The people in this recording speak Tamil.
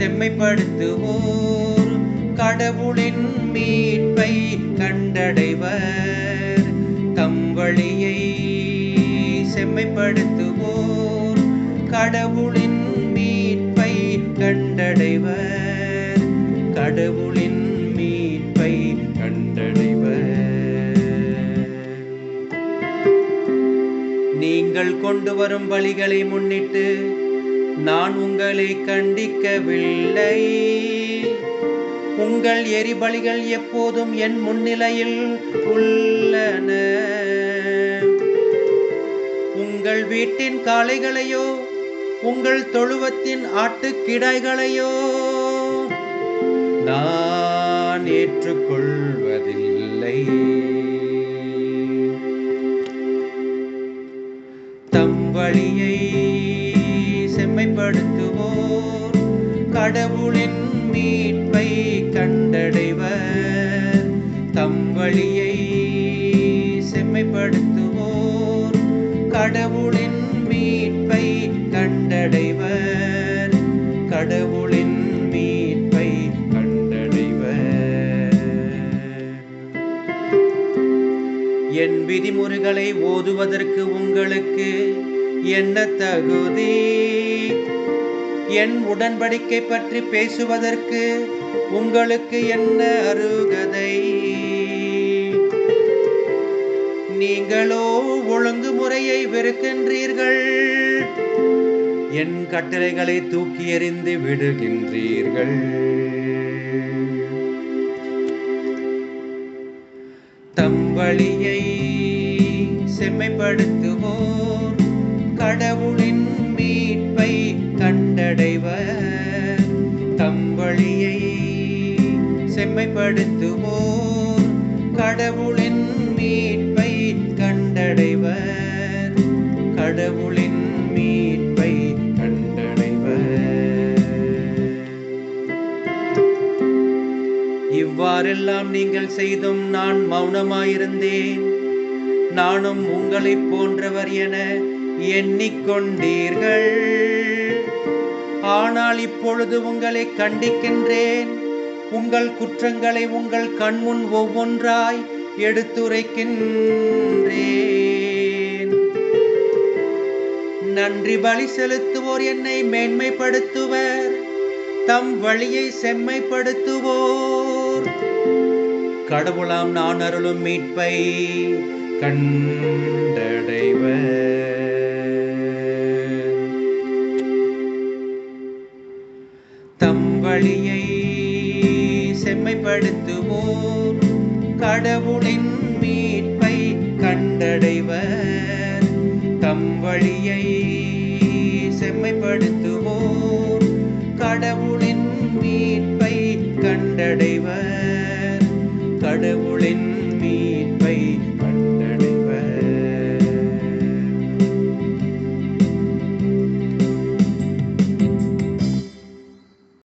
செம்மைப்படுத்துவோர் கடவுளின் மீட்பை கண்டடைவர். தம் வழியை செம்மைப்படுத்துவோர் கடவுளின் மீட்பை கண்டடைவர். கடவுளின் மீட்பை கண்டடைவர். நீங்கள் கொண்டு வரும் பலிகளை முன்னிட்டு நான் உங்களை கண்டிக்கவில்லை. உங்கள் எரிபலிகள் எப்போதும் என் முன்னிலையில் உள்ளன. உங்கள் வீட்டின் காளைகளையோ உங்கள் தொழுவத்தின் ஆட்டுக்கிடாய்களையோ நான் ஏற்றுக்கொள்வதில்லை. தம் வழியை செம்மைப்படுத்துவோர் கடவுளின் மீட்பை கண்டடைவர். தம் வழியை செம்மைப்படுத்துவோர் கடவுளின் மீட்பை கண்டடைவர். கடவுளின் மீட்பை கண்டடைவர். என் விதிமுறைகளை ஓதுவதற்கு உங்களுக்கு என்ன தகுதி? என் உடன்படிக்கை பற்றி பேசுவதற்கு உங்களுக்கு என்ன அருகதை? நீங்களோ ஒழுங்குமுறையை வெறுக்கின்றீர்கள். என் கட்டளைகளை தூக்கி எறிந்து விடுகின்றீர்கள். தம் வழியை செம்மைப்படுத்துவோர் கடவுளின் மீட்பை கண்டடைவர். தம் வழியை செம்மைப்படுத்துவோர் கடவுளின் மீட்பை கண்டடைவர். கடவுளின் மீட்பை கண்டடைவர். இவ்வாறெல்லாம் நீங்கள் செய்தும் நான் மௌனமாயிருந்தேன். நானும் உங்களைப் போன்றவர் என எண்ணிக்கொண்டீர்கள். ஆனால் இப்பொழுது உங்களை கண்டிக்கின்றேன். உங்கள் குற்றங்களை உங்கள் கண்முன் ஒவ்வொன்றாய் எடுத்துரைக்கின்றேன். நன்றி பலி செலுத்துவோர் என்னை மேன்மைப்படுத்துவர். தம் வழியை செம்மைப்படுத்துவோர் கடவுளாம் நான் அருளும் மீட்பை கண்டடைவர். தம் வழியை செம்மைப்படுத்துவோர் கடவுளின் மீட்பை கண்டடைவர். தம் வழியை செம்மைப்படுத்துவோர் கடவுளின் மீட்பை கண்டடைவர். கடவுளின்